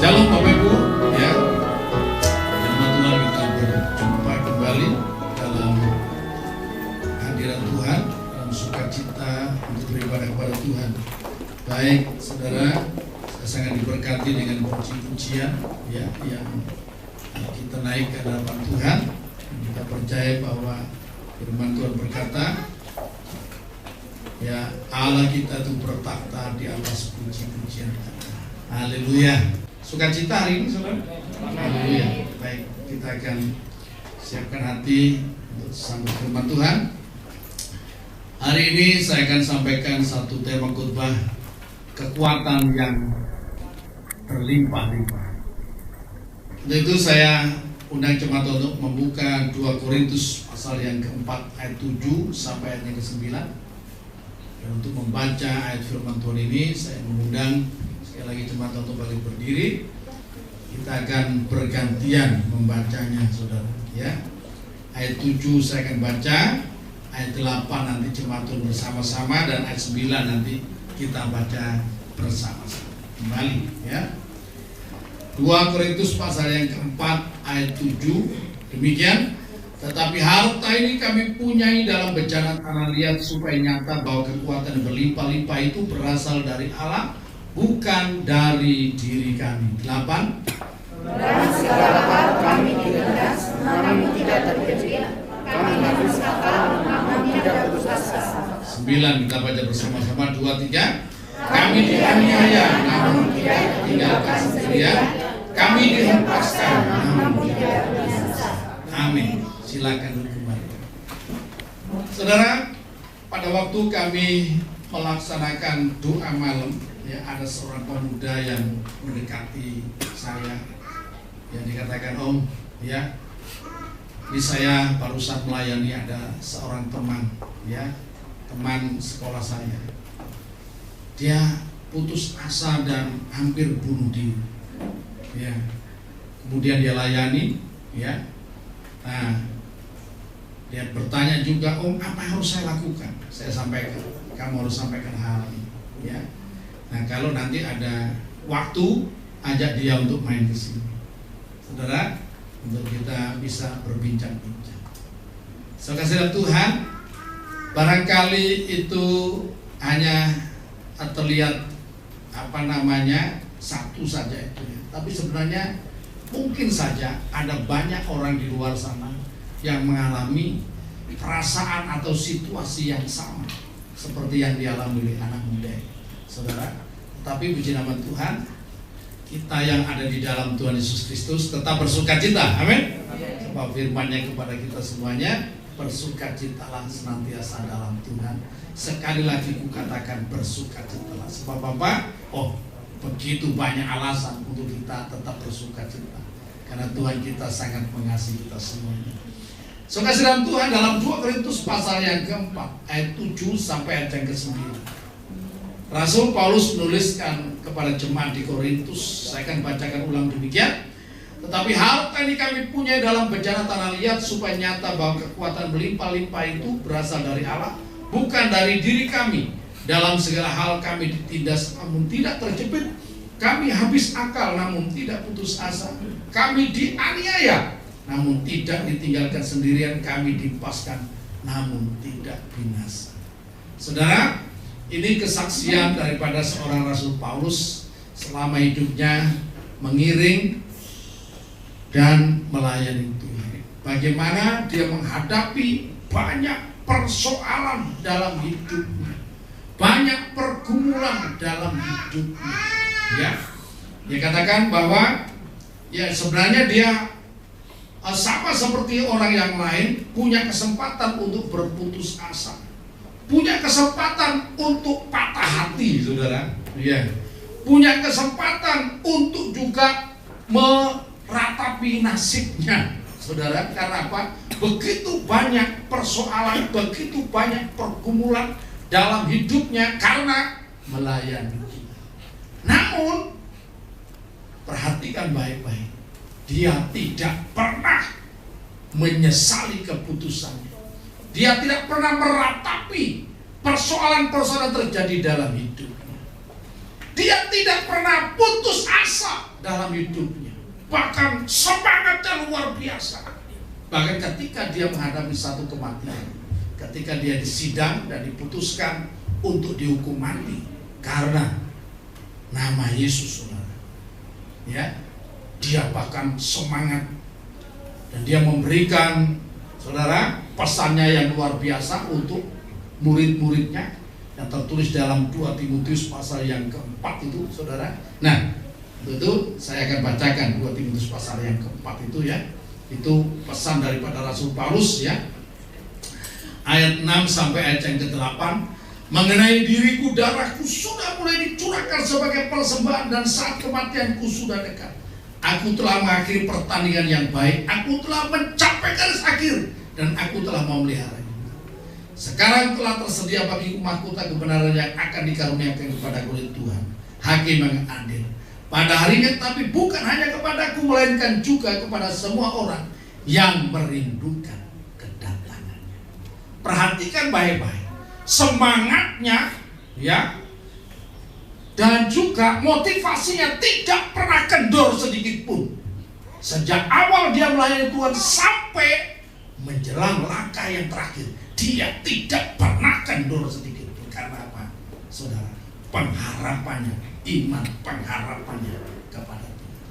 Shalom Bapak Ibu, ya. Firman Tuhan kita berjumpa kembali dalam hadirat Tuhan, dalam sukacita untuk beribadah kepada Tuhan. Baik, saudara, saya sangat diberkati dengan puji-pujian, ya, yang kita naik ke hadapan Tuhan. Kita percaya bahwa firman Tuhan berkata, ya, Allah kita itu bertakhta di atas puji-pujian kita. Haleluya. Sukacita hari ini, saudara. Haleluya. Baik, kita akan siapkan hati untuk sambut firman Tuhan. Hari ini saya akan sampaikan satu tema khotbah, kekuatan yang berlimpah-limpah. Untuk itu saya undang jemaat untuk membuka 2 Korintus pasal yang keempat ayat 7 sampai ayat yang ke-9. Dan untuk membaca ayat firman Tuhan ini, saya mengundang sekali lagi jemaat untuk balik berdiri. Kita akan bergantian membacanya, saudara. Ya, ayat 7 saya akan baca, ayat 8 nanti jemaat bersama-sama, dan ayat 9 nanti kita baca bersama-sama. Kembali, ya. 2 Korintus pasal yang keempat ayat 7, demikian. Tetapi harta ini kami punyai dalam bejana tanah liat, supaya nyata bahwa kekuatan berlimpah-limpah itu berasal dari Allah, bukan dari diri kami. 8. Dan segala hal kami dilindas, namun tidak terkejut. Kami habis akal, namun tidak putus asa. 9 kita baca bersama-sama, 2, 3. Kami dianiaya, namun tidak ditinggalkan sendirian. Kami dihempaskan, namun tidak binasa. Amin. Silakan duduk kembali. Saudara, pada waktu kami melaksanakan doa malam, ya, ada seorang pemuda yang mendekati saya, yang dikatakan, Om, ya, ini saya barusan melayani ada seorang teman, ya, teman sekolah saya. Dia putus asa dan hampir bunuh diri, ya. Kemudian dia layani, ya. Nah, dia bertanya juga, Om, apa yang harus saya lakukan? Saya sampaikan, kamu harus sampaikan hal ini, ya. Nah, kalau nanti ada waktu, ajak dia untuk main ke sini, saudara, untuk kita bisa berbincang-bincang. Sekasihan Tuhan, barangkali itu hanya terlihat satu saja itu, ya. Tapi sebenarnya mungkin saja ada banyak orang di luar sana yang mengalami perasaan atau situasi yang sama seperti yang dialami oleh anak muda, saudara. Tapi puji nama Tuhan, kita yang ada di dalam Tuhan Yesus Kristus tetap bersukacita. Amin. Sebab firman-Nya kepada kita semuanya, bersukacitalah senantiasa dalam Tuhan. Sekali lagi kukatakan, bersukacitalah. Sebab apa? Begitu banyak alasan untuk kita tetap bersukacita, karena Tuhan kita sangat mengasihi kita semuanya. Saudara Tuhan, dalam 2 Korintus pasal yang keempat ayat 7 sampai ayat yang ke-9, Rasul Paulus menuliskan kepada jemaat di Korintus. Saya akan bacakan ulang demikian. Tetapi harta ini kami punya dalam bejana tanah liat, supaya nyata bahwa kekuatan berlimpah-limpah itu berasal dari Allah, bukan dari diri kami. Dalam segala hal kami ditindas, namun tidak terjepit. Kami habis akal, namun tidak putus asa. Kami dianiaya, namun tidak ditinggalkan sendirian. Kami dihempaskan, namun tidak binasa. Saudara, ini kesaksian daripada seorang Rasul Paulus selama hidupnya mengiring dan melayani Tuhan. Bagaimana dia menghadapi banyak persoalan dalam hidupnya, banyak pergumulan dalam hidupnya, ya. Dia katakan bahwa, ya, sebenarnya dia sama seperti orang yang lain, punya kesempatan untuk berputus asa, punya kesempatan untuk patah hati, saudara, ya. Punya kesempatan untuk juga meratapi nasibnya, saudara. Karena apa? Begitu banyak persoalan, begitu banyak pergumulan dalam hidupnya karena melayani kita. Namun, perhatikan baik-baik, dia tidak pernah menyesali keputusannya. Dia tidak pernah meratapi persoalan-persoalan terjadi dalam hidupnya. Dia tidak pernah putus asa dalam hidupnya. Bahkan semangatnya luar biasa. Bahkan ketika dia menghadapi satu kematian, ketika dia disidang dan diputuskan untuk dihukum mati karena nama Yesus, saudara, ya, dia bahkan semangat dan dia memberikan, saudara, pesannya yang luar biasa untuk murid-muridnya yang tertulis dalam 2 Timotius pasal yang keempat itu, saudara. Nah, itu saya akan bacakan 2 Timotius pasal yang keempat itu, ya. Itu pesan daripada Rasul Paulus, ya. Ayat 6 sampai ayat yang ke-8. Mengenai diriku, darahku sudah mulai dicurahkan sebagai persembahan dan saat kematianku sudah dekat. Aku telah mengakhiri pertandingan yang baik, aku telah mencapai garis akhir, dan aku telah memeliharanya. Sekarang telah tersedia bagiku mahkota kebenaran yang akan dikaruniakan kepadaku oleh Tuhan, Hakim yang adil, pada harinya, tapi bukan hanya kepadaku, melainkan juga kepada semua orang yang merindukan kedatangannya. Perhatikan baik-baik semangatnya, ya, dan juga motivasinya tidak pernah kendor sedikit pun. Sejak awal dia melayani Tuhan sampai menjelang langkah yang terakhir, dia tidak pernah kendor sedikit pun. Karena apa, saudara? Pengharapannya, iman pengharapannya kepada Tuhan.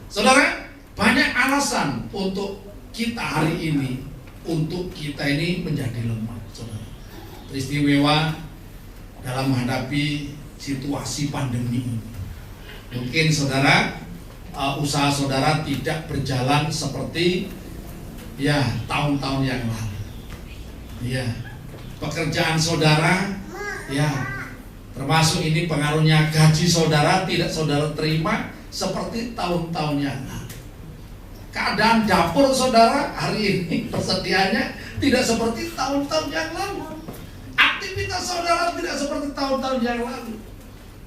Saudara, banyak alasan untuk kita hari ini, untuk kita ini menjadi lemah, saudara. Peristiwa dalam menghadapi situasi pandemi ini, mungkin saudara, usaha saudara tidak berjalan seperti, ya, tahun-tahun yang lalu. Ya, pekerjaan saudara, ya, termasuk ini pengaruhnya gaji saudara tidak saudara terima seperti tahun-tahun yang lalu. Keadaan dapur saudara hari ini persediaannya tidak seperti tahun-tahun yang lalu. Aktivitas saudara tidak seperti tahun-tahun yang lalu.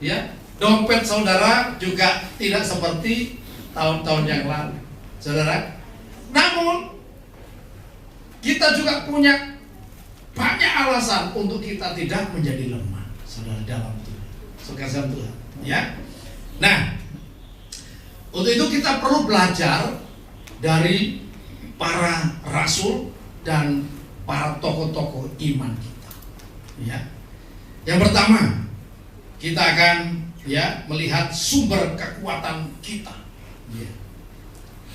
Ya, dompet saudara juga tidak seperti tahun-tahun yang lalu, saudara. Namun kita juga punya banyak alasan untuk kita tidak menjadi lemah, saudara, dalam Tuhan, sekasihan Tuhan, ya. Nah, untuk itu kita perlu belajar dari para rasul dan para tokoh-tokoh iman kita, ya. Yang pertama, kita akan, ya, melihat sumber kekuatan kita, ya.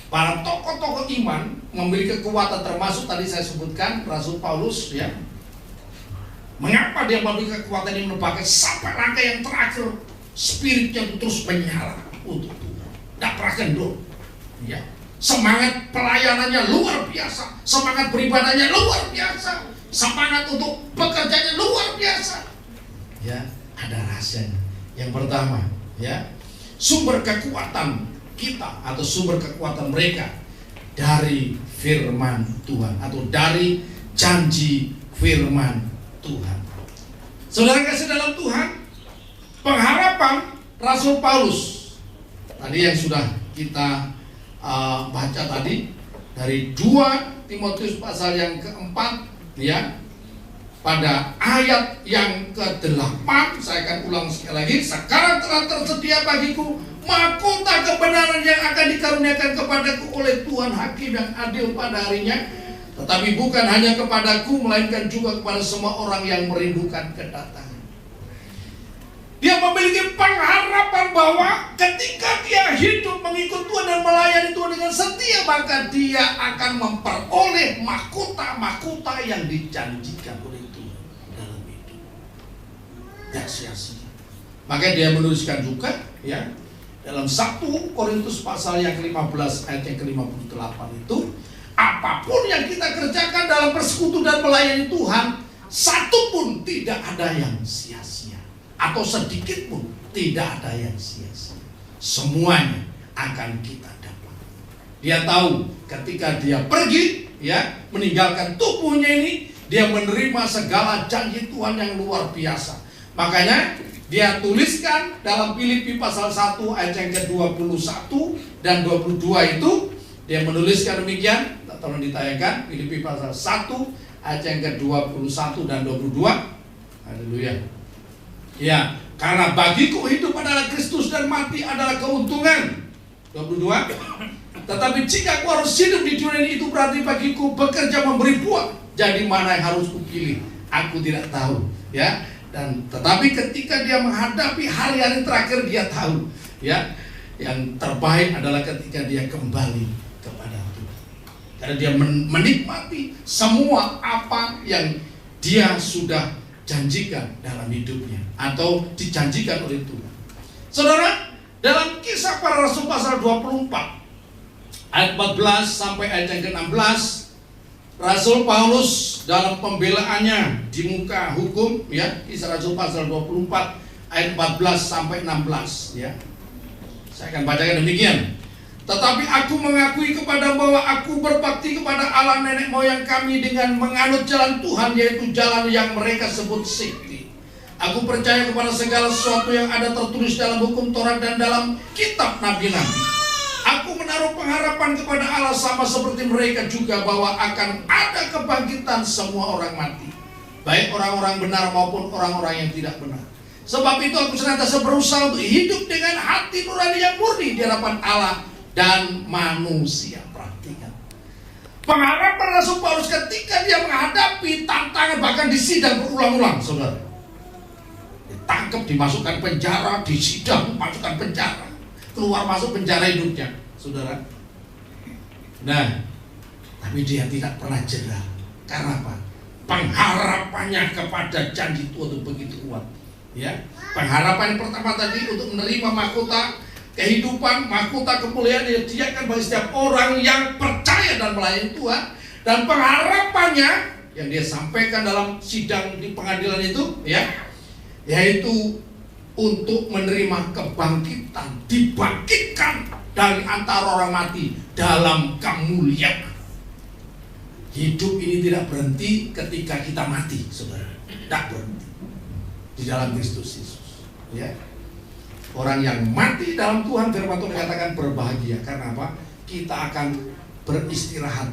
Para tokoh-tokoh iman memiliki kekuatan, termasuk tadi saya sebutkan Rasul Paulus, ya. Mengapa dia memiliki kekuatan ini menembakkan sampai langkah yang terakhir, spiritnya itu terus menyala untuk Tuhan, tidak pernah kendor, ya. Semangat pelayanannya luar biasa, semangat beribadahnya luar biasa, semangat untuk bekerjanya luar biasa, ya. Ada rahasianya. Yang pertama, ya, sumber kekuatan kita atau sumber kekuatan mereka dari firman Tuhan atau dari janji firman Tuhan. Saudara kasih dalam Tuhan, pengharapan Rasul Paulus tadi yang sudah kita baca tadi dari 2 Timotius pasal yang keempat, ya, pada ayat yang ke-8, saya akan ulang sekali lagi. Sekarang telah tersedia bagiku mahkota kebenaran yang akan dikaruniakan kepadaku oleh Tuhan Hakim yang adil pada harinya, tetapi bukan hanya kepadaku, melainkan juga kepada semua orang yang merindukan kedatangan. Dia memiliki pengharapan bahwa ketika dia hidup mengikut Tuhan dan melayani Tuhan dengan setia, maka dia akan memperoleh mahkota-mahkota yang dijanjikan oleh Tuhan dalam hidup. Tidak sia-sia. Maka dia menuliskan juga, ya, dalam 1 Korintus pasal yang ke-15 ayat yang ke-58 itu, apapun yang kita kerjakan dalam persekutu dan melayani Tuhan, satu pun tidak ada yang sia-sia, atau sedikit pun tidak ada yang sia-sia. Semuanya akan kita dapat. Dia tahu ketika dia pergi, ya, meninggalkan tubuhnya ini, dia menerima segala janji Tuhan yang luar biasa. Makanya dia tuliskan dalam Filipi pasal 1 ayat yang ke-21 dan 22 itu, dia menuliskan demikian. Tolong ditayangkan Filipi pasal 1 ayat yang ke-21 dan 22. Haleluya. Ya, karena bagiku hidup adalah Kristus dan mati adalah keuntungan. 22. Tetapi jika aku harus hidup di dunia ini, itu berarti bagiku bekerja memberi buah. Jadi mana yang harus kupilih? Aku tidak tahu, ya. Dan tetapi ketika dia menghadapi hari-hari terakhir, dia tahu, ya, yang terbaik adalah ketika dia kembali kepada Tuhan. Karena dia menikmati semua apa yang dia sudah janjikan dalam hidupnya atau dijanjikan oleh Tuhan. Saudara, dalam Kisah Para Rasul pasal 24 ayat 14 sampai ayat yang ke-16, Rasul Paulus dalam pembelaannya di muka hukum, ya, Kisah Rasul pasal 24 ayat 14 sampai 16, ya. Saya akan bacakan demikian. Tetapi aku mengakui kepada bahwa aku berbakti kepada Allah nenek moyang kami dengan menganut jalan Tuhan, yaitu jalan yang mereka sebut Sikti. Aku percaya kepada segala sesuatu yang ada tertulis dalam hukum Taurat dan dalam kitab nabi-nabi. Aku menaruh pengharapan kepada Allah sama seperti mereka juga, bahwa akan ada kebangkitan semua orang mati, baik orang-orang benar maupun orang-orang yang tidak benar. Sebab itu aku senantiasa berusaha untuk hidup dengan hati nurani yang murni di hadapan Allah dan manusia. Perhatikan pengharapan Rasul Paulus ketika dia menghadapi tantangan, bahkan disidang berulang-ulang, saudara. Ditangkap, dimasukkan penjara, disidang, masukkan penjara, keluar masuk penjara hidupnya, saudara. Nah, tapi dia tidak pernah jera. Karena apa? Pengharapannya kepada janji Tuhan itu begitu kuat, ya. Pengharapan pertama tadi untuk menerima mahkota kehidupan, mahkota kemuliaan yang disediakan bagi setiap orang yang percaya dan melayani Tuhan. Dan pengharapannya yang dia sampaikan dalam sidang di pengadilan itu, ya, yaitu untuk menerima kebangkitan, dibangkitkan dari antara orang mati dalam kemuliaan. Hidup ini tidak berhenti ketika kita mati, saudara. Tidak berhenti di dalam Kristus Yesus, ya. Orang yang mati dalam Tuhan, firman Tuhan dikatakan berbahagia. Karena apa? Kita akan beristirahat,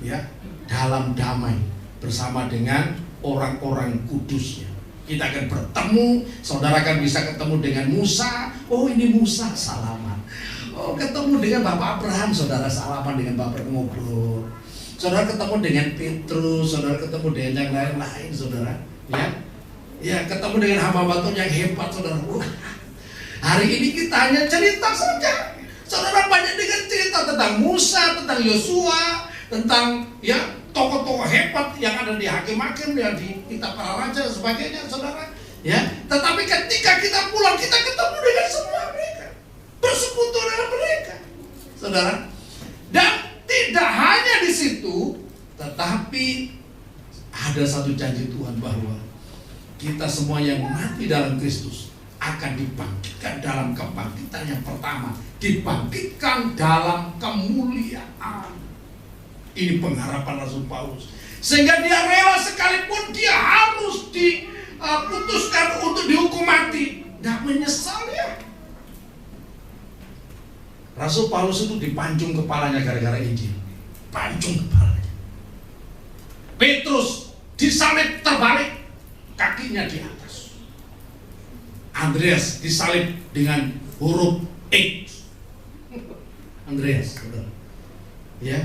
ya, dalam damai bersama dengan orang-orang kudusnya. Kita akan bertemu, saudara akan bisa ketemu dengan Musa. Oh, ini Musa, salaman. Oh, ketemu dengan Bapak Abraham, saudara salaman dengan Bapak, ngobrol. Saudara ketemu dengan Petrus, saudara ketemu dengan yang lain-lain, saudara. Ya, ya, ketemu dengan hamba Tuhan yang hebat, saudara. Hari ini kita hanya cerita saja. Saudara banyak dengan cerita tentang Musa, tentang Yosua, tentang, ya, tokoh-tokoh hebat yang ada di hakim-hakim, yang di kitab para raja dan sebagainya, saudara. Ya, tetapi ketika kita pulang, kita ketemu dengan semua mereka, bersekutu dengan mereka, saudara. Dan tidak hanya di situ, tetapi ada satu janji Tuhan bahwa kita semua yang mati dalam Kristus akan dibangkitkan dalam kebangkitan yang pertama, dibangkitkan dalam kemuliaan. Ini pengharapan Rasul Paulus, sehingga dia rela sekalipun dia harus diputuskan untuk dihukum mati, tidak menyesal, ya. Rasul Paulus itu dipancung kepalanya gara-gara Injil, pancung kepalanya. Petrus disalib terbalik, kakinya di atas. Andreas disalib dengan huruf H. Andreas, ya.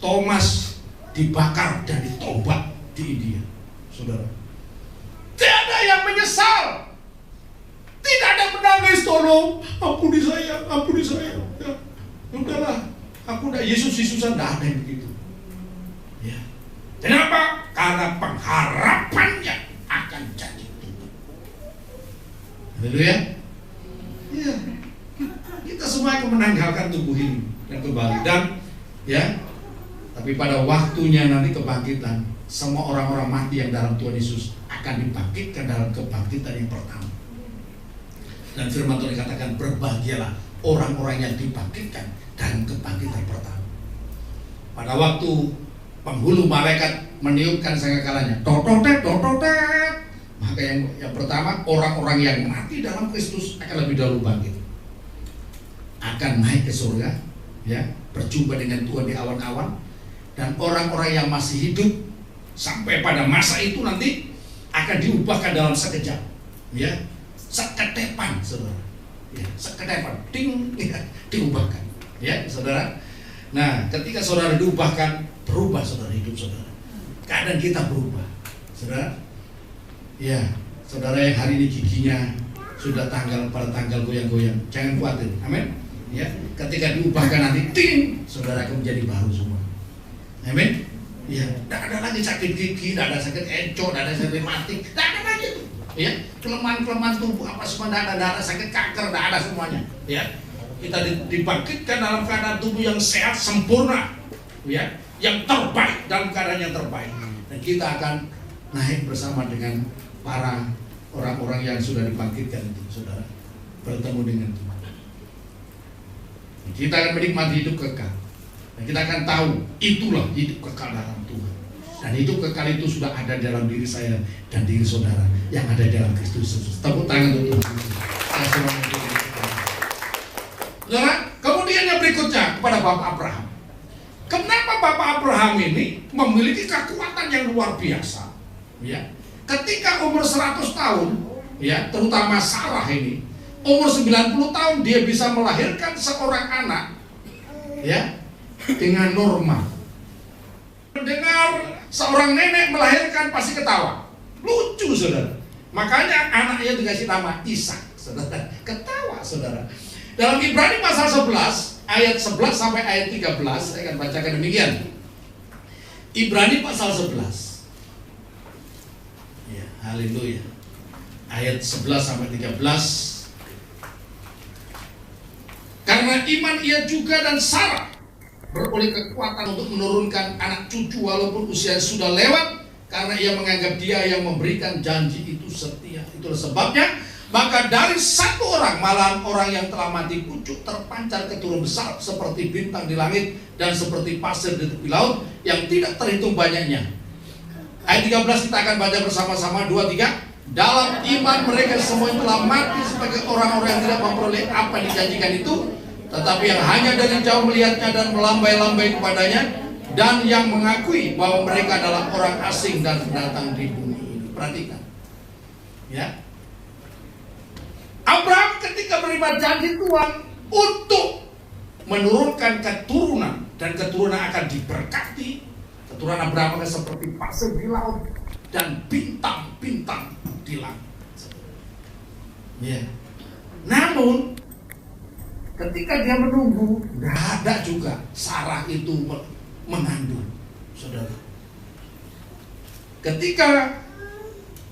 Thomas dibakar dan ditombak di India, saudara. Tidak ada yang menyesal, tidak ada menangis, tolong ampuni saya, ya, udahlah, aku udah Yesus-Yesusan, tidak ada yang begitu, ya. Kenapa? Karena pengharapannya akan janji Tuhan. Haleluya. Ya, kita semua akan menanggalkan tubuh ini dan kembali, dan, ya, tapi pada waktunya nanti kebangkitan, semua orang-orang mati yang dalam Tuhan Yesus akan dibangkitkan dalam kebangkitan yang pertama. Dan firman Tuhan dikatakan berbahagialah orang-orang yang dibangkitkan dalam kebangkitan pertama. Pada waktu penghulu malaikat meniupkan sangkakalanya, tototet, tototet, maka yang pertama, orang-orang yang mati dalam Kristus akan lebih dahulu bangkit, akan naik ke surga, ya, berjumpa dengan Tuhan di awan-awan. Dan orang-orang yang masih hidup sampai pada masa itu nanti akan diubahkan dalam sekejap, ya, seketepan, saudara, ya, seketepan, ding, ya, diubahkan. Ya, saudara. Nah, ketika saudara diubahkan, berubah saudara hidup saudara. Keadaan kita berubah, saudara. Ya, saudara yang hari ini giginya sudah pada tanggal goyang-goyang, jangan khawatir, amin. Ya, ketika diubahkan nanti, ting, saudara akan menjadi baru semua, amin. Ya, tidak ada lagi sakit gigi, tidak ada sakit encok, tidak ada sakit rematik, tidak ada lagi. Ya, kelemahan-kelemahan tubuh apa semua tidak ada sakit kanker, tidak ada semuanya. Ya, kita dibangkitkan dalam keadaan tubuh yang sehat sempurna, ya, yang terbaik, dalam keadaan yang terbaik, dan kita akan naik bersama dengan para orang-orang yang sudah dibangkitkan itu, saudara, bertemu dengan Tuhan. Kita akan menikmati hidup kekal, dan kita akan tahu itulah hidup kekal dalam Tuhan. Dan hidup kekal itu sudah ada dalam diri saya dan diri saudara yang ada dalam Kristus Yesus. Tepuk tangan untuk Tuhan. Saudara, kemudian yang berikutnya kepada Bapak Abraham. Kenapa Bapak Abraham ini memiliki kekuatan yang luar biasa? Ya. Ketika umur 100 tahun, ya, terutama Sarah ini, umur 90 tahun dia bisa melahirkan seorang anak, ya, dengan normal. Mendengar seorang nenek melahirkan pasti ketawa, lucu saudara. Makanya anaknya dikasih nama Ishak, saudara. Ketawa saudara. Dalam Ibrani pasal 11 ayat 11 sampai ayat 13 saya akan bacakan demikian. Ibrani pasal 11. Ya, haleluya. Ayat 11 sampai 13. Karena iman ia juga dan Sarah beroleh kekuatan untuk menurunkan anak cucu walaupun usia sudah lewat, karena ia menganggap dia yang memberikan janji itu setia. Itulah sebabnya maka dari satu orang, malahan orang yang telah mati pucuk, terpancar keturunan besar seperti bintang di langit dan seperti pasir di tepi laut yang tidak terhitung banyaknya. Ayat 13 kita akan baca bersama-sama, 2, 3. Dalam iman mereka semua yang telah mati sebagai orang-orang yang tidak memperoleh apa yang dijanjikan itu, tetapi yang hanya dari jauh melihatnya dan melambai-lambai kepadanya, dan yang mengakui bahwa mereka adalah orang asing dan pendatang di bumi ini. Perhatikan, ya. Abraham ketika menerima janji Tuhan untuk menurunkan keturunan, dan keturunan akan diberkati. Keturunan Abraham akan seperti pasir di laut dan bintang-bintang di langit. Ya. Namun ketika dia menunggu, tidak ada juga Sarah itu mengandung, saudara. Ketika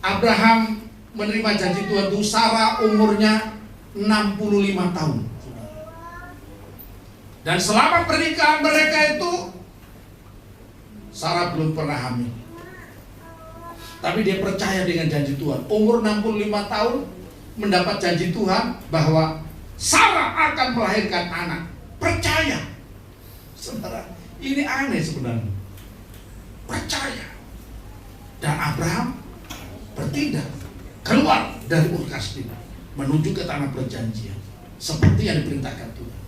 Abraham menerima janji Tuhan itu, Sarah umurnya 65 tahun. Dan selama pernikahan mereka itu, Sarah belum pernah hamil. Tapi dia percaya dengan janji Tuhan. Umur 65 tahun mendapat janji Tuhan bahwa Sarah akan melahirkan anak. Percaya. Saudara, ini aneh sebenarnya. Percaya. Dan Abraham bertindak, keluar dari Ur Kasdim menuju ke tanah perjanjian seperti yang diperintahkan Tuhan.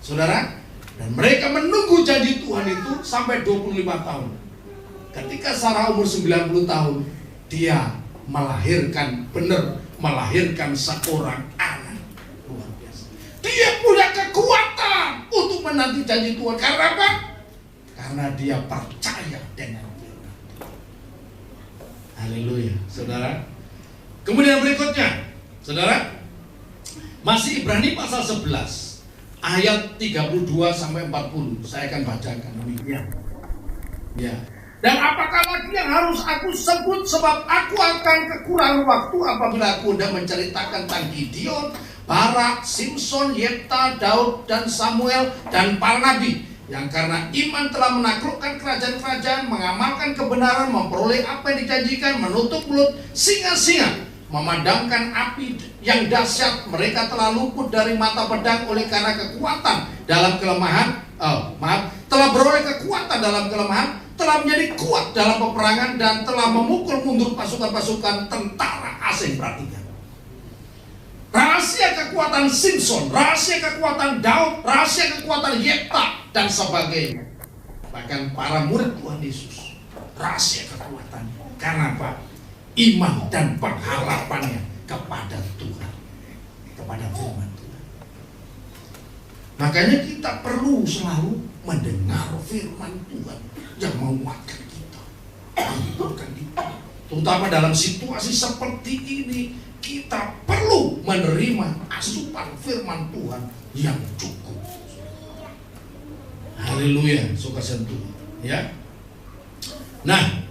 Saudara, dan mereka menunggu janji Tuhan itu sampai 25 tahun. Ketika Sarah umur 90 tahun, dia melahirkan seorang anak. Luar biasa. Dia punya kekuatan untuk menanti janji Tuhan. Karena apa? Karena dia percaya dengan firman Tuhan. Haleluya, saudara. Kemudian berikutnya, saudara, masih Ibrani pasal 11 ayat 32 sampai 40. Saya akan bacakan demikian. Ya. Dan apakah lagi yang harus aku sebut, sebab aku akan kekurangan waktu apabila aku hendak menceritakan tentang Gideon, Barak, Simson, Yefta, Daud, dan Samuel, dan para nabi yang karena iman telah menaklukkan kerajaan-kerajaan, mengamalkan kebenaran, memperoleh apa yang dijanjikan, menutup mulut singa-singa, memadamkan api yang dahsyat. Mereka telah luput dari mata pedang oleh karena kekuatan dalam kelemahan. Telah beroleh kekuatan dalam kelemahan, telah menjadi kuat dalam peperangan, dan telah memukul mundur pasukan-pasukan tentara asing. Perhatikan rahasia kekuatan Simson, rahasia kekuatan Daud, rahasia kekuatan Yefta, dan sebagainya. Bahkan para murid Tuhan Yesus, rahasia kekuatannya. Karena apa? Iman dan pengharapannya kepada Tuhan, kepada firman Tuhan. Makanya kita perlu selalu mendengar firman Tuhan yang menguatkan kita, menghiburkan kita. Terutama dalam situasi seperti ini, kita perlu menerima asupan firman Tuhan yang cukup. Haleluya, suka sentuh, ya. Nah,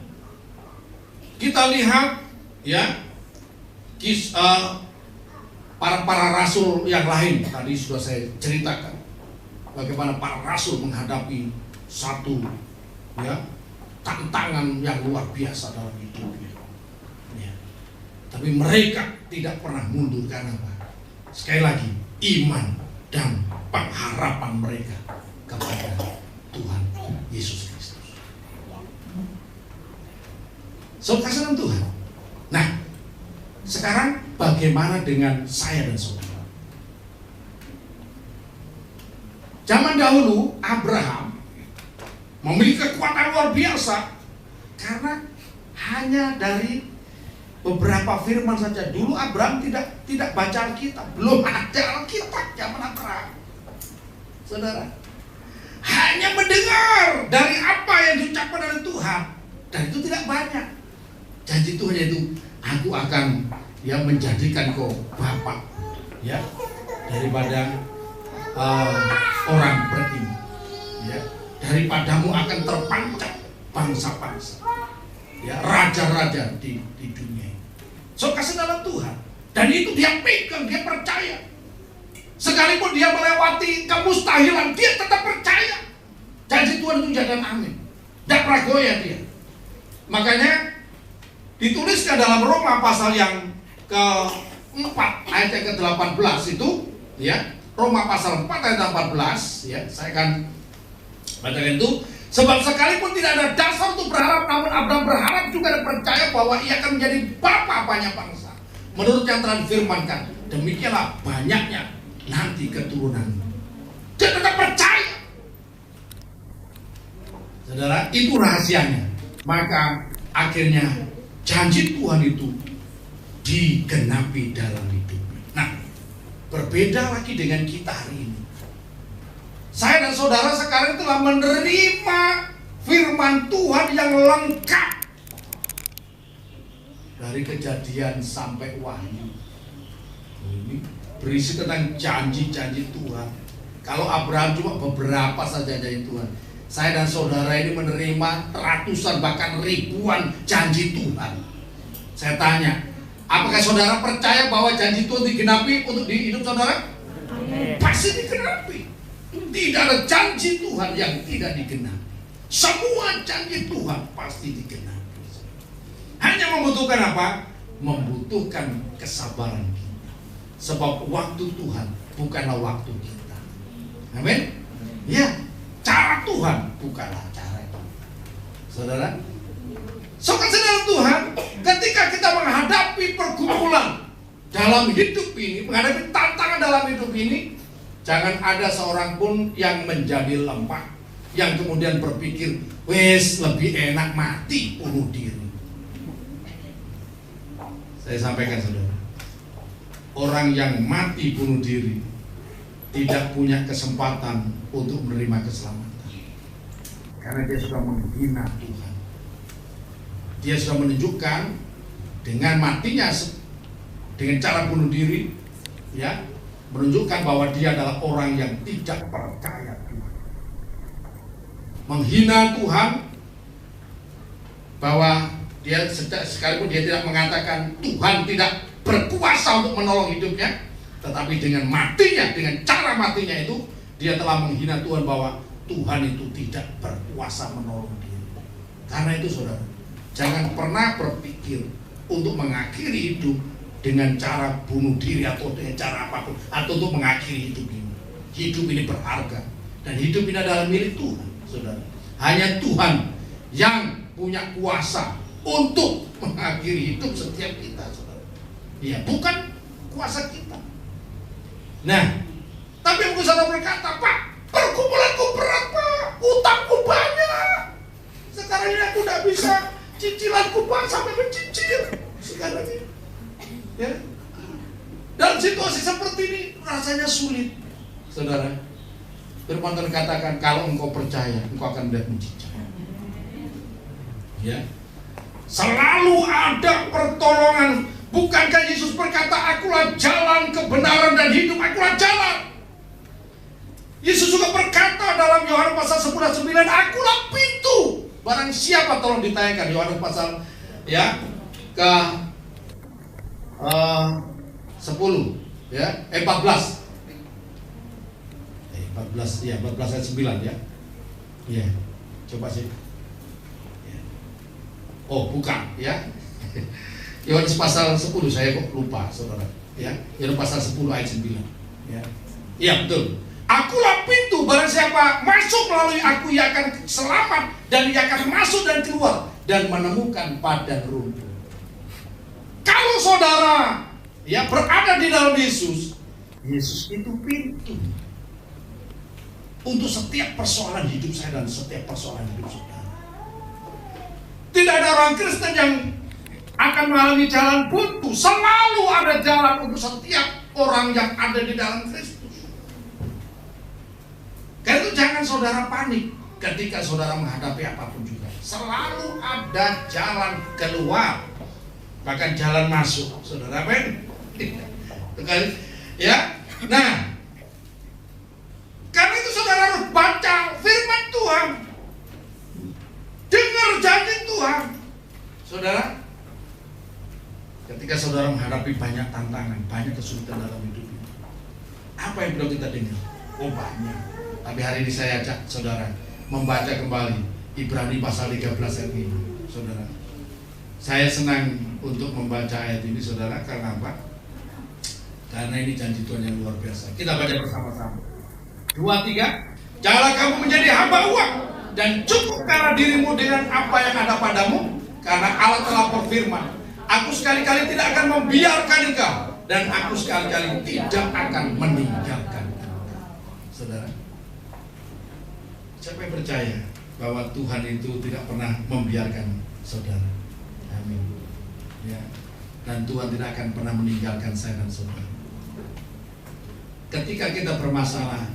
kita lihat ya para rasul yang lain. Tadi sudah saya ceritakan bagaimana para rasul menghadapi satu ya tantangan yang luar biasa dalam hidupnya. Ya. Tapi mereka tidak pernah mundur karena apa? Sekali lagi, iman dan pengharapan mereka kepada Tuhan Yesus Kristus. Saudara Tuhan. Nah, sekarang bagaimana dengan saya dan saudara? Zaman dahulu Abraham memiliki kekuatan luar biasa karena hanya dari beberapa firman saja. Dulu Abraham tidak baca Alkitab, belum ada Alkitab zaman Abraham. Saudara, hanya mendengar dari apa yang diucapkan oleh Tuhan, dan itu tidak banyak. Janji Tuhan yaitu, aku akan menjadikan kau bapak ya daripada orang beriman, ya, daripadamu akan terpancar bangsa-bangsa, ya, raja-raja di dunia. So kasih dalam Tuhan, dan itu dia pegang, dia percaya. Sekalipun dia melewati kemustahilan, dia tetap percaya. Janji Tuhan itu jangan amin, tidak pernah goyah dia. Makanya dituliskan dalam Roma pasal yang ke-4 ayat yang ke-18 itu, ya, Roma pasal 4 ayat 18, ya, saya akan bacakan itu. Sebab sekalipun tidak ada dasar untuk berharap, namun Abraham berharap juga dan percaya bahwa ia akan menjadi bapa banyak bangsa. Menurut yang telah difirmankan, demikianlah banyaknya nanti keturunan. Dia tetap percaya. Saudara, itu rahasianya. Maka akhirnya janji Tuhan itu digenapi dalam hidupnya. Nah, berbeda lagi dengan kita hari ini. Saya dan saudara sekarang telah menerima firman Tuhan yang lengkap dari Kejadian sampai Wahyu. Ini berisi tentang janji-janji Tuhan. Kalau Abraham cuma beberapa saja janji Tuhan, saya dan saudara ini menerima ratusan bahkan ribuan janji Tuhan. Saya tanya, apakah saudara percaya bahwa janji Tuhan digenapi untuk di hidup saudara? Amin. Pasti digenapi. Tidak ada janji Tuhan yang tidak digenapi. Semua janji Tuhan pasti digenapi. Hanya membutuhkan apa? Membutuhkan kesabaran kita. Sebab waktu Tuhan bukanlah waktu kita. Amin. Ya, cara Tuhan bukanlah cara kita. Saudara, saudara Tuhan, ketika kita menghadapi pergumulan dalam hidup ini, menghadapi tantangan dalam hidup ini, jangan ada seorang pun yang menjadi lemah, yang kemudian berpikir, wes lebih enak mati bunuh diri. Saya sampaikan saudara, orang yang mati bunuh diri tidak punya kesempatan untuk menerima keselamatan, karena dia sudah menghina Tuhan. Dia sudah menunjukkan dengan matinya, dengan cara bunuh diri, ya, menunjukkan bahwa dia adalah orang yang tidak percaya Tuhan, menghina Tuhan, bahwa dia sekalipun dia tidak mengatakan Tuhan tidak berkuasa untuk menolong hidupnya, tetapi dengan matinya, dengan cara matinya itu, dia telah menghina Tuhan bahwa Tuhan itu tidak berkuasa menolong dia. Karena itu saudara, jangan pernah berpikir untuk mengakhiri hidup dengan cara bunuh diri atau dengan cara apapun, atau untuk mengakhiri hidup ini. Hidup ini berharga, dan hidup ini adalah milik Tuhan, saudara. Hanya Tuhan yang punya kuasa untuk mengakhiri hidup setiap kita, saudara. Ya, bukan kuasa kita. Nah, tapi mungkin saudara berkata, Pak, pergumulanku berat, Pak, utangku banyak. Sekarang ini aku tidak bisa, cicilanku Pak sampai mencicil sekarang ini. Ya. Dalam situasi seperti ini rasanya sulit, saudara. Firman Tuhan katakan, kalau engkau percaya, engkau akan melihat mujizat. Ya, selalu ada pertolongan. Bukankah Yesus berkata, akulah jalan, kebenaran, dan hidup, akulah jalan. Yesus juga berkata dalam Yohanes pasal 10:9, akulah pintu. Barang siapa, tolong ditayangkan Yohanes pasal ke 10 ya, 14 ayat 9 ya. Iya, coba sih. Oh, bukan ya. Yohanes pasal 10, saya kok lupa, saudara. Ya, Yohanes pasal 10 ayat 9. Ya. Iya, betul. Akulah pintu, barang siapa masuk melalui aku, ia akan selamat, dan ia akan masuk dan keluar dan menemukan padang rumput. Kalau saudara berada di dalam Yesus, Yesus itu pintu untuk setiap persoalan hidup saya dan setiap persoalan hidup saudara. Tidak ada orang Kristen yang akan mengalami jalan buntu. Selalu ada jalan untuk setiap orang yang ada di dalam Kristus. Karena itu jangan saudara panik ketika saudara menghadapi apapun juga. Selalu ada jalan keluar, bahkan jalan masuk, saudara. Amin. Ya. Nah, karena itu saudara harus baca firman Tuhan, dengar janji Tuhan, saudara. Ketika saudara menghadapi banyak tantangan, banyak kesulitan dalam hidup ini, apa yang perlu kita dengar? Oh, banyak. Tapi hari ini saya ajak saudara membaca kembali Ibrani pasal 13 ayat ini, saudara. Saya senang untuk membaca ayat ini, saudara. Karena apa? Karena ini janji Tuhan yang luar biasa. Kita baca bersama-sama. 2, 3. Janganlah kamu menjadi hamba uang, dan cukupkanlah dirimu dengan apa yang ada padamu, karena Allah telah berfirman, aku sekali-kali tidak akan membiarkan engkau, dan aku sekali-kali tidak akan meninggalkan engkau. Saudara, siapa yang percaya bahwa Tuhan itu tidak pernah membiarkan saudara? Amin. Ya. Dan Tuhan tidak akan pernah meninggalkan saya dan saudara. Ketika kita bermasalah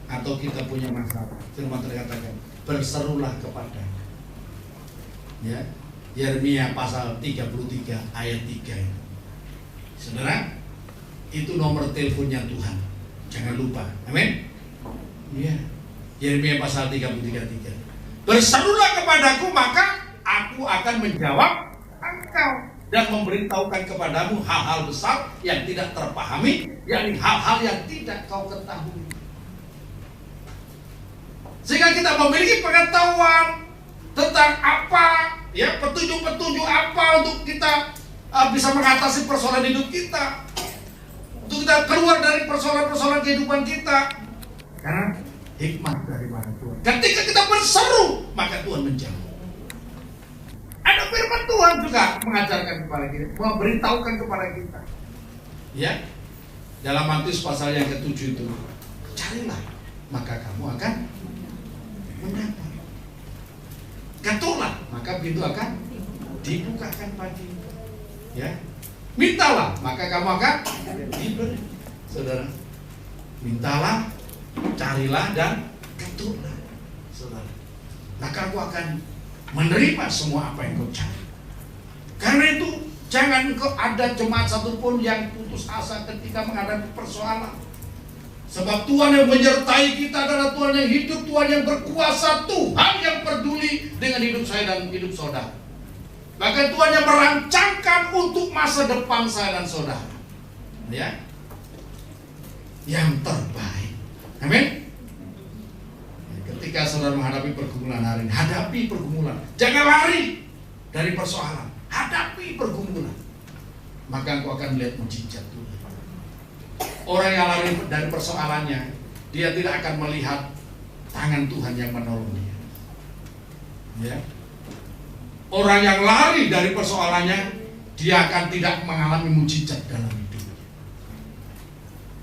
atau kita punya masalah, firman terkatakan, berserulah kepada. Ya. Yeremia pasal 33 ayat 3 itu. Saudara, itu nomor teleponnya Tuhan. Jangan lupa. Amin. Ya. Yeremia pasal 33:3. Berserulah kepadaku, maka aku akan menjawab engkau dan memberitahukan kepadamu hal-hal besar yang tidak terpahami, yakni hal-hal yang tidak kau ketahui. Sehingga kita memiliki pengetahuan tentang apa, ya, petunjuk-petunjuk apa untuk kita bisa mengatasi persoalan hidup kita, untuk kita keluar dari persoalan-persoalan kehidupan kita. Karena hikmah dari mana Tuhan. Ketika kita berseru, maka Tuhan menjawab. Ada firman Tuhan juga mengajarkan kepada kita, memberitahukan kepada kita. Ya, dalam Matius pasal yang ke-7 itu, carilah, maka kamu akan mendapat. Ketuklah, maka pintu akan dibukakan bagimu. Ya, mintalah, maka kamu akan diberi. Saudara, mintalah, carilah, dan ketuklah, saudara. Maka aku akan menerima semua apa yang kau cari. Karena itu jangan ada jemaat satupun yang putus asa ketika menghadapi persoalan. Sebab Tuhan yang menyertai kita adalah Tuhan yang hidup, Tuhan yang berkuasa, Tuhan yang peduli dengan hidup saya dan hidup saudara. Bahkan Tuhan yang merancangkan untuk masa depan saya dan saudara, ya, yang terbaik. Amin. Ketika saudara menghadapi pergumulan hari ini, hadapi pergumulan. Jangan lari dari persoalan. Hadapi pergumulan. Maka engkau akan melihat mujizat Tuhan. Orang yang lari dari persoalannya, dia tidak akan melihat tangan Tuhan yang menolong dia. Ya. Orang yang lari dari persoalannya, dia akan tidak mengalami mujizat dalam hidupnya.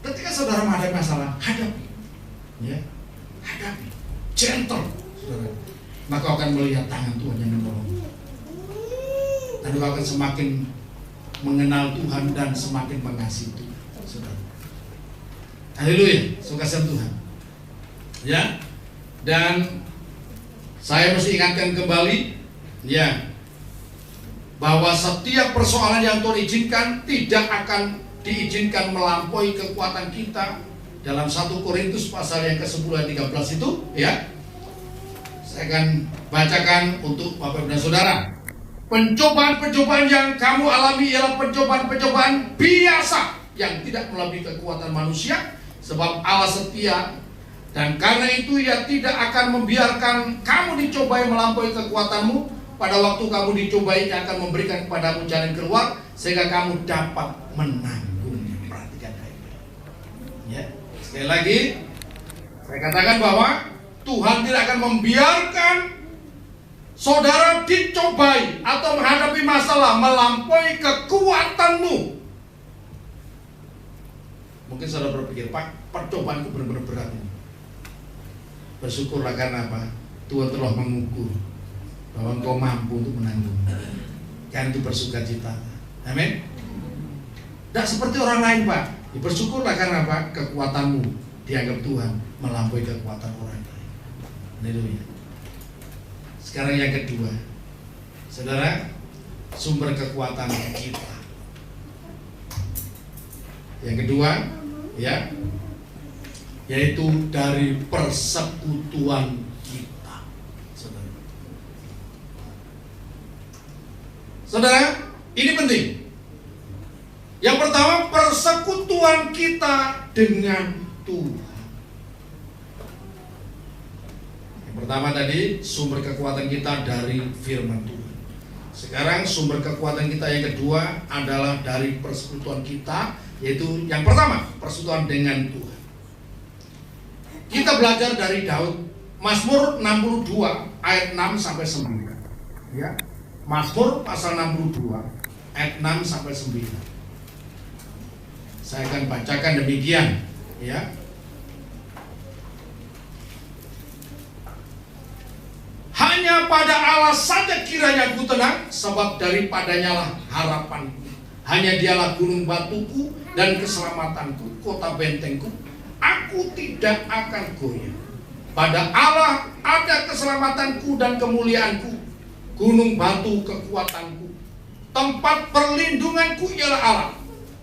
Ketika saudara menghadapi masalah, hadapi. Ya. Hadapi. Gentle, saudara. Maka akan melihat tangan Tuhan yang menolong. Dan kau akan semakin mengenal Tuhan dan semakin mengasihi Tuhan, saudara. Haleluya, sukacita Tuhan. Ya. Dan saya mesti ingatkan kembali, ya, bahwa setiap persoalan yang Tuhan izinkan tidak akan diizinkan melampaui kekuatan kita. Dalam 1 Korintus pasal yang ke-10 ayat 13 itu, ya, saya akan bacakan untuk Bapak dan Saudara. Pencobaan-pencobaan yang kamu alami ialah pencobaan-pencobaan biasa yang tidak melebihi kekuatan manusia, sebab Allah setia. Dan karena itu Ia tidak akan membiarkan kamu dicobai melampaui kekuatanmu. Pada waktu kamu dicobai, Ia akan memberikan kepadamu jalan keluar sehingga kamu dapat menanggungnya. Perhatikan baik-baik. Ya, sekali lagi saya katakan bahwa Tuhan tidak akan membiarkan saudara dicobai atau menghadapi masalah melampaui kekuatanmu. Mungkin saudara berpikir, Pak, percobaanku benar-benar berat ini. Bersyukurlah karena apa? Tuhan telah mengukur bahwa engkau mampu untuk menanggung. Kan itu bersukacita. Amin. Tidak seperti orang lain, Pak. Ya, bersyukurlah karena apa? Kekuatanmu dianggap Tuhan melampaui kekuatan orang lain. Haleluya. Sekarang yang kedua, saudara, sumber kekuatan kita. Yang kedua, ya, yaitu dari persekutuan kita, saudara. Saudara, ini penting. Yang pertama, persekutuan kita dengan Tuhan. Yang pertama tadi, sumber kekuatan kita dari firman Tuhan. Sekarang sumber kekuatan kita yang kedua adalah dari persekutuan kita, yaitu yang pertama, persekutuan dengan Tuhan. Kita belajar dari Daud, Mazmur 62 ayat 6 sampai 9. Ya. Mazmur pasal 62 ayat 6 sampai 9. Saya akan bacakan demikian, ya. Hanya pada Allah saja kiranya ku tenang, sebab daripadanya lah harapanku. Hanya Dialah gunung batuku dan keselamatanku, kota bentengku. Aku tidak akan goyah. Pada Allah ada keselamatanku dan kemuliaanku, gunung batu kekuatanku. Tempat perlindunganku ialah Allah.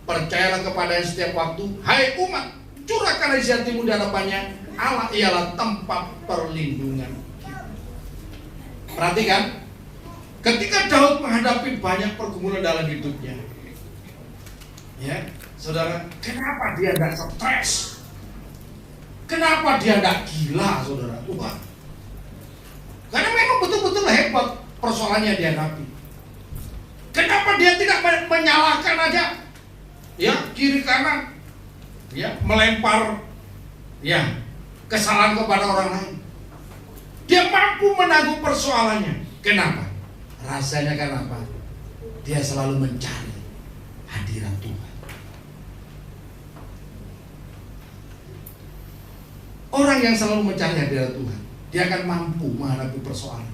Percayalah kepadanya setiap waktu. Hai umat, curahkanlah isi hatimu di hadapannya. Allah ialah tempat perlindungan kita. Perhatikan, ketika Daud menghadapi banyak pergumulan dalam hidupnya, ya, saudara, kenapa dia tidak stres? Kenapa dia tidak gila, saudara? Wah. Karena memang betul-betul hebat persoalannya dia hadapi. Kenapa dia tidak menyalahkan aja, ya, kiri kanan, ya, melempar, ya, kesalahan kepada orang lain? Dia mampu menanggung persoalannya. Kenapa? Rasanya kan apa? Dia selalu mencari hadirat Tuhan. Orang yang selalu mencari hadirat Tuhan, dia akan mampu menghadapi persoalan.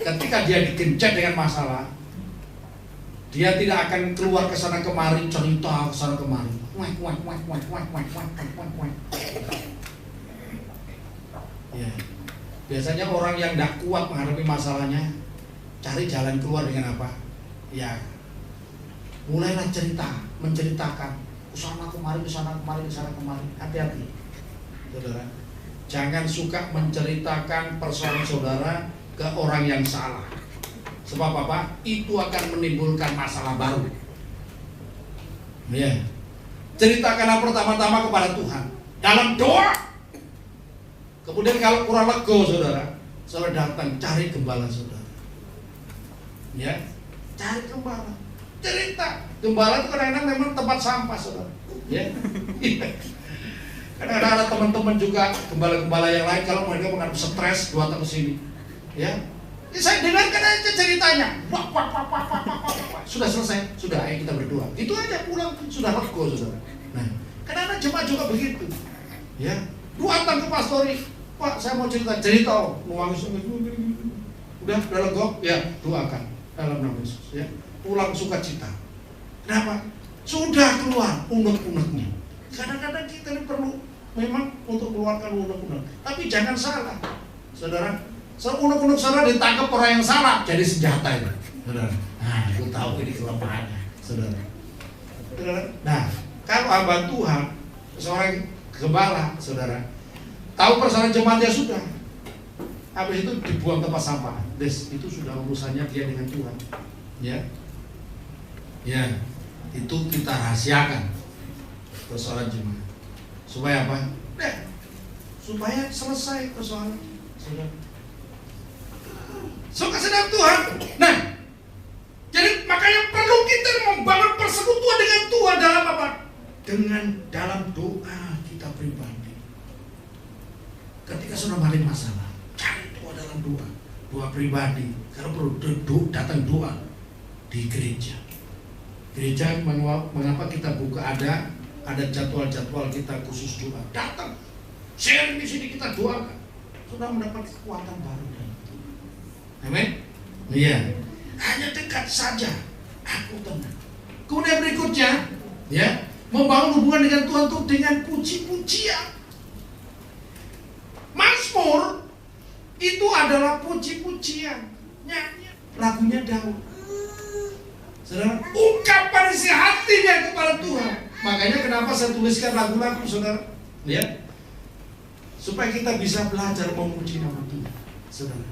Ketika dia digencet dengan masalah, dia tidak akan keluar ke sana kemari, cerita ke sana kemari. Ya. Biasanya orang yang tidak kuat menghadapi masalahnya, cari jalan keluar dengan apa? Ya, mulailah cerita, menceritakan kesana kemari, kesana kemari, kesana kemari. Hati-hati, saudara. Jangan suka menceritakan persoalan saudara ke orang yang salah. Sebab apa? Itu akan menimbulkan masalah baru. Ya. Ceritakanlah pertama-tama kepada Tuhan dalam doa. Kemudian kalau kurang lega, saudara datang cari gembala saudara. Ya, cari gembala. Cerita. Gembala itu kadang-kadang memang tempat sampah, saudara. Ya. Kadang-kadang ada teman-teman juga gembala-gembala yang lain kalau mereka menghadapi stres datang ke sini. Ya. Saya dengarkan aja ceritanya. Sudah selesai, sudah, ayo kita berdoa. Itu aja pulang, sudah lega, saudara. Nah, kadang-kadang jemaat juga begitu. Ya. Datang ke pastori, Pak, saya mau cerita, nuangis, udah lega, ya, doakan dalam nama Yesus, ya, pulang sukacita. Kenapa? Sudah keluar unek-uneknya. Kadang-kadang kita ini perlu memang untuk keluarkan unek-unek. Tapi jangan salah, saudara. Unek-unek saudara ditangkap orang yang salah, jadi senjata itu, saudara. Nah, aku tahu ini kelemahannya, saudara. Nah, kalau hamba Tuhan, seorang gembala, saudara, tahu persoalan jemaatnya sudah, habis itu dibuang tempat sampah. Itu sudah urusannya dia dengan Tuhan, ya. Ya, itu kita rahasiakan persoalan jemaat. Supaya apa? Nah, supaya selesai persoalan, saudara. Suka sedang Tuhan. Nah, jadi makanya perlu kita membangun persekutuan dengan Tuhan dalam apa? Dalam doa kita pribadi. Ketika sudah balik masalah, cari doa dalam doa pribadi. Karena perlu datang doa di gereja. Gereja mengapa kita buka ada jadwal-jadwal kita khusus doa. Datang, sharing di sini kita doakan. Sudah mendapat kekuatan baru. Amin. Iya. Hanya dekat saja, aku tenang. Kemudian berikutnya, ya, membangun hubungan dengan Tuhan itu dengan puji-pujian. Mazmur itu adalah puji-pujian, nyanyi, lagunya Daud. Saudara, ungkapan isi hatinya kepada Tuhan. Makanya kenapa saya tuliskan lagu-lagu, saudara, ya, supaya kita bisa belajar memuji nama Tuhan, saudara.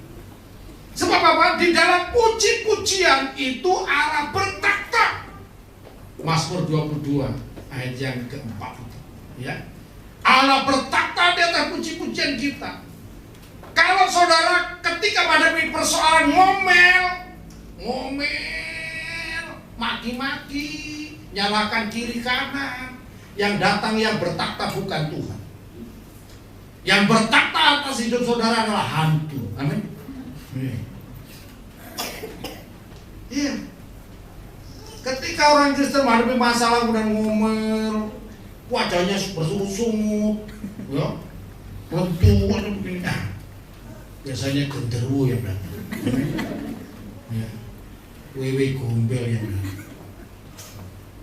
Sebab apa? Di dalam puji-pujian itu Allah bertakhta. Mazmur 22 ayat yang keempat, ya. Allah bertakhta di atas puji-pujian kita. Kalau saudara ketika menghadapi persoalan ngomel, maki-maki, nyalakan kiri kanan, yang datang yang bertakhta bukan Tuhan. Yang bertakhta atas hidup saudara adalah hantu. Amin. Iya. Ketika orang Kristen menghadapi masalah kemudian ngomel, wajahnya bersungut, ya, lentur atau begini, biasanya genderuwo ya, berarti. Ya. Wewe gombel ya, berarti.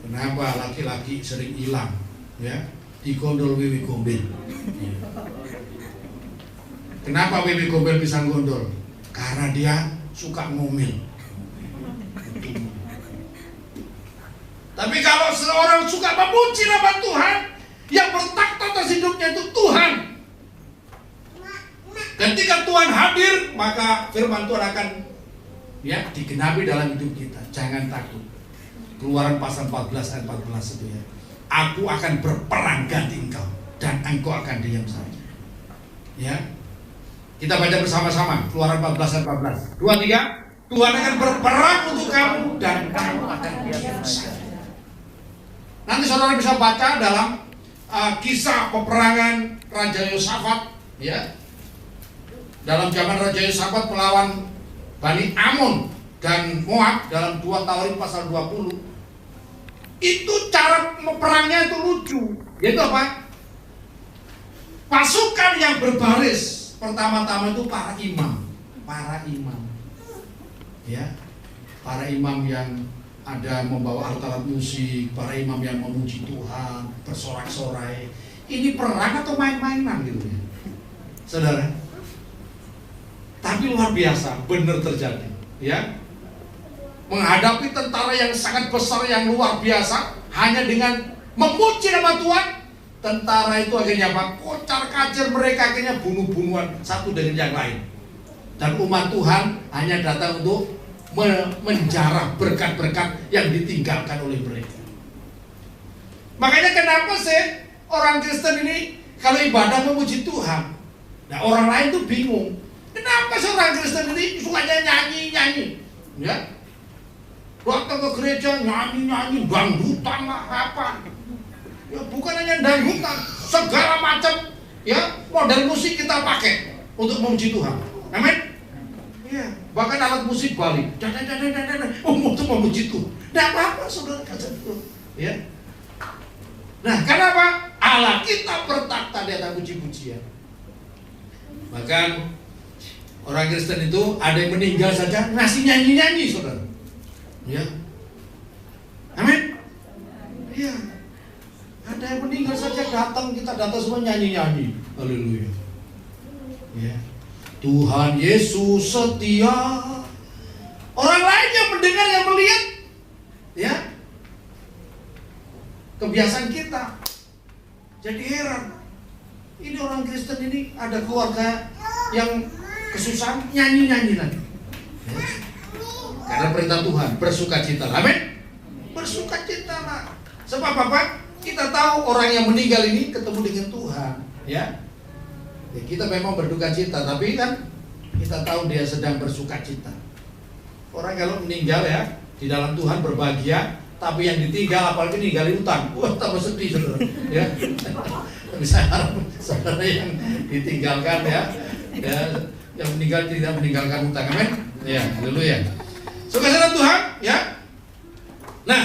Kenapa laki-laki sering hilang, ya, digondol wewe gombel? Ya. Kenapa wewe gombel bisa gondol? Karena dia suka ngomel. Tapi kalau seorang suka memuji nama Tuhan, yang bertakhta atas hidupnya itu Tuhan. Ketika Tuhan hadir, maka firman Tuhan akan, ya, digenapi dalam hidup kita. Jangan takut. Keluaran pasal 14 ayat 14 itu, ya. Aku akan berperang ganti engkau dan engkau akan diam saja. Ya. Kita baca bersama-sama Keluaran 14 ayat 14. 2, 3. Tuhan akan berperang untuk kamu dan kamu akan diam saja. Nanti saudara bisa baca dalam kisah peperangan Raja Yosafat, ya. Dalam zaman Raja Yosafat melawan Bani Amon dan Moab dalam 2 Tawarik pasal 20. Itu cara perangnya itu lucu. Yaitu apa? Pasukan yang berbaris pertama-tama itu para imam. Ya. Para imam yang ada membawa alat-alat musik, para imam yang memuji Tuhan, bersorak-sorai. Ini perang atau main-mainan gitu ya, saudara? Tapi luar biasa, benar terjadi, ya. Menghadapi tentara yang sangat besar, yang luar biasa, hanya dengan memuji nama Tuhan, tentara itu akhirnya apa? Kocar-kacir mereka, akhirnya bunuh-bunuhan satu dengan yang lain. Dan umat Tuhan hanya datang untuk menjarah berkat-berkat yang ditinggalkan oleh mereka. Makanya kenapa sih orang Kristen ini kalau ibadah memuji Tuhan, nah orang lain tuh bingung. Kenapa seorang Kristen ini sukanya nyanyi-nyanyi, ya? Waktu ke gereja nyanyi-nyanyi, dangdutan lah apa? Ya bukan hanya dangdutan, segala macam, ya, model musik kita pakai untuk memuji Tuhan. Amin. Ya, bahkan alat musik Bali, untuk memuji Tuhan. Tidak apa-apa, saudara, kata itu, ya. Nah, kenapa? Allah kita bertakhta di atas puji-pujian. Bahkan orang Kristen itu ada yang meninggal saja masih nyanyi-nyanyi, saudara. Ya, amin. Iya. Ada yang meninggal saja datang datang, kita datang semua nyanyi-nyanyi. Haleluya. Ya. Tuhan Yesus setia. Orang lain yang mendengar, yang melihat, ya, kebiasaan kita. Jadi heran. Ini orang Kristen ini ada keluarga yang kesusahan, nyanyi-nyanyi lagi. Ya. Karena perintah Tuhan, bersukacita. Amin. Bersukacita lah. Sebab apa? Kita tahu orang yang meninggal ini ketemu dengan Tuhan, ya. Ya, kita memang berduka cita, tapi kan kita tahu dia sedang bersukacita. Orang kalau meninggal ya di dalam Tuhan berbahagia, tapi yang ditinggal apalagi ninggalin utang, wah tambah sedih saudara. Ya, tapi saya harap saudara yang ditinggalkan ya, yang meninggal tidak meninggalkan utang, amin. Ya, haleluya. Saudara Tuhan, ya. Nah,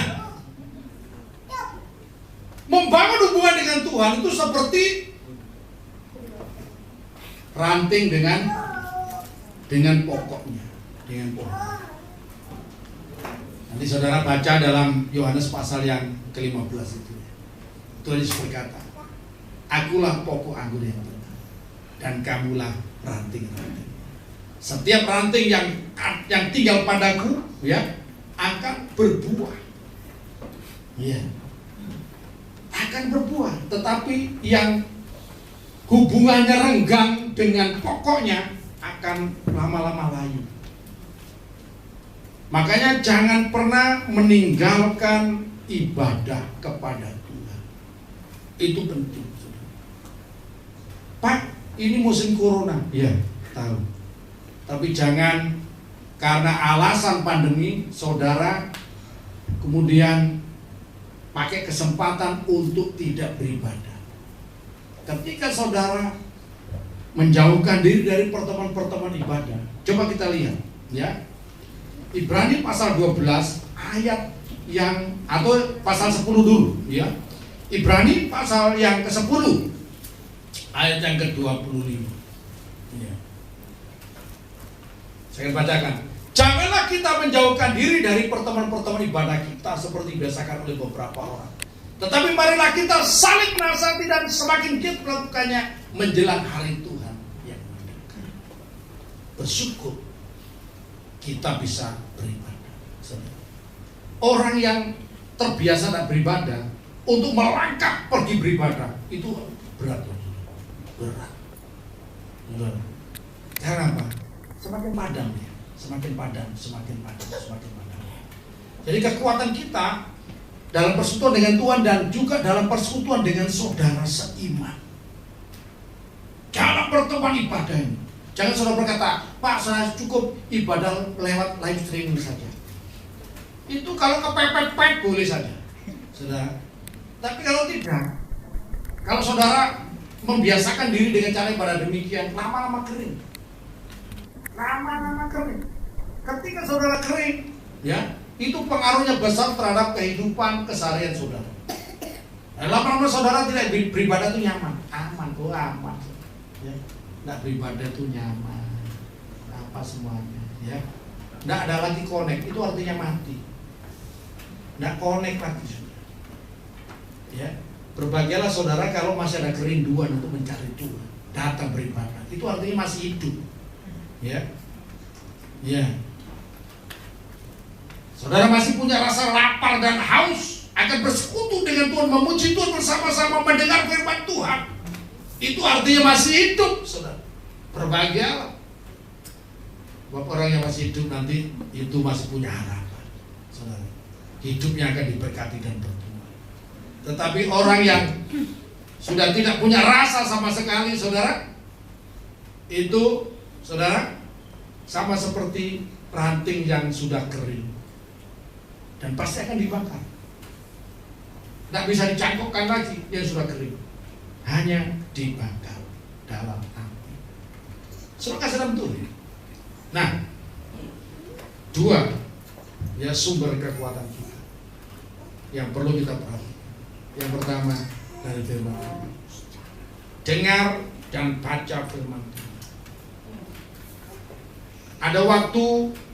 membangun hubungan dengan Tuhan itu seperti ranting dengan pokoknya, dengan pohon. Nanti saudara baca dalam Yohanes pasal yang ke-15 itu. Tuhan Yesus berkata, "Akulah pokok anggur yang benar, dan kamulah ranting-ranting. Setiap ranting yang tinggal padaku, ya, akan berbuah." Ya. Akan berbuah, tetapi yang hubungannya renggang dengan pokoknya akan lama-lama layu. Makanya jangan pernah meninggalkan ibadah kepada Tuhan. Itu penting. Pak, ini musim corona. Ya, tahu. Tapi jangan karena alasan pandemi, saudara kemudian pakai kesempatan untuk tidak beribadah. Ketika saudara menjauhkan diri dari pertemuan-pertemuan ibadah, coba kita lihat, ya. Ibrani pasal 12 ayat yang atau pasal 10 dulu, ya. Ibrani pasal yang ke-10 ayat yang ke-25. Ya. Saya bacakan. Janganlah kita menjauhkan diri dari pertemuan-pertemuan ibadah kita seperti dibiasakan oleh beberapa orang. Tetapi marilah kita saling menasihati dan semakin giat melakukannya menjelang hari Tuhan yang mendekat. Bersyukur kita bisa beribadah. Orang yang terbiasa tak beribadah, untuk melangkah pergi beribadah itu berat. Berat. Karena apa? Semakin padam ya. Semakin padam. Jadi kekuatan kita dalam persekutuan dengan Tuhan dan juga dalam persekutuan dengan saudara seiman. Dalam pertemuan ibadah ini. Jangan saudara berkata, "Pak, saya cukup ibadah lewat live streaming saja." Itu kalau kepepet-pepet boleh saja, saudara. Tapi kalau tidak, kalau saudara membiasakan diri dengan cara ibadah demikian, lama-lama kering. Ketika saudara kering, ya, itu pengaruhnya besar terhadap kehidupan keseharian saudara. Lama-lama saudara tidak beribadah itu nyaman, aman. Ya. Nggak beribadah itu nyaman, apa semuanya, ya. Nggak ada lagi connect, itu artinya mati. Nggak connect lagi, ya. Berbahagialah saudara kalau masih ada kerinduan untuk mencari Tuhan, datang beribadah, itu artinya masih hidup, ya. Saudara masih punya rasa lapar dan haus akan bersekutu dengan Tuhan, memuji Tuhan bersama-sama, mendengar firman Tuhan. Itu artinya masih hidup, saudara. Berbahagialah. Bapak orang yang masih hidup nanti itu masih punya harapan, saudara. Hidupnya akan diberkati dan bertumbuh. Tetapi orang yang sudah tidak punya rasa sama sekali, saudara, itu, saudara, sama seperti ranting yang sudah kering dan pasti akan dibakar. Tidak bisa dicangkokkan lagi yang sudah kering. Hanya dibakar dalam api. Saudara sedang betul. Nah, dua ya sumber kekuatan kita yang perlu kita perhatikan. Yang pertama dari firman Tuhan. Dengar dan baca firman Tuhan. Ada waktu,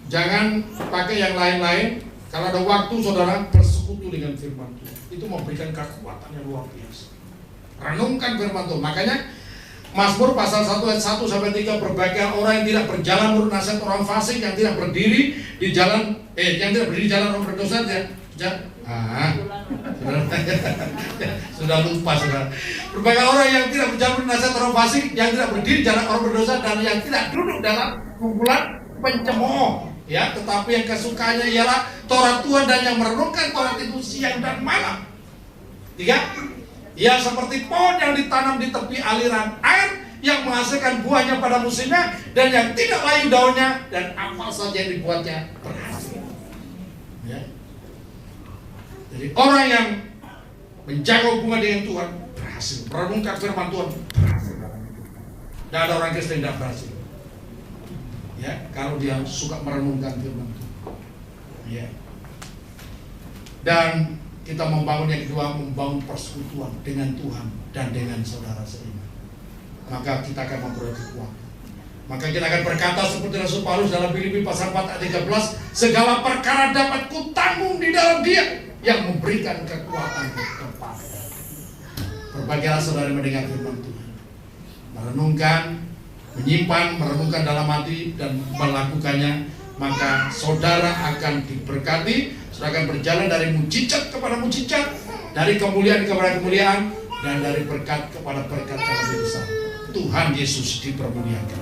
jangan pakai yang lain-lain. Kalau ada waktu saudara bersekutu dengan firman Tuhan, itu memberikan kekuatan yang luar biasa. Renungkan firman Tuhan. Makanya Mazmur pasal 1 ayat 1 sampai 3, berbahagia orang yang tidak berjalan menurut nasihat orang fasik, yang tidak berdiri di jalan orang berdosa, sudah lupa sudah. Berbahagia orang yang tidak berjalan menurut nasihat orang fasik, yang tidak berdiri di jalan orang berdosa, dan yang tidak duduk dalam kumpulan pencemooh. Ya, tetapi yang kesukaannya ialah Taurat Tuhan, dan yang merenungkan Taurat itu siang dan malam. 3. Ia seperti pohon yang ditanam di tepi aliran air, yang menghasilkan buahnya pada musimnya, dan yang tidak layu daunnya, dan apa saja yang dibuatnya berhasil. Ya. Jadi orang yang menjaga hubungan dengan Tuhan berhasil, merenungkan firman Tuhan berhasil. Dan ada orang Kristen yang tidak berhasil. Ya, kalau dia suka merenungkan firman Tuhan. Ya. Dan kita membangun yang kedua, membangun persekutuan dengan Tuhan dan dengan saudara seiman. Maka kita akan memperoleh kekuatan. Maka kita akan berkata seperti Rasul Paulus dalam Filipi pasal 4 ayat 13, segala perkara dapat kutanggung di dalam Dia yang memberikan kekuatan kepada. Berbahagialah saudara mendengar firman Tuhan, merenungkan, menyimpan, merenungkan dalam hati dan melakukannya, maka saudara akan diberkati. Saudara akan berjalan dari mujizat kepada mujizat, dari kemuliaan kepada kemuliaan, dan dari berkat kepada berkat yang lebih besar. Tuhan Yesus dipermuliakan.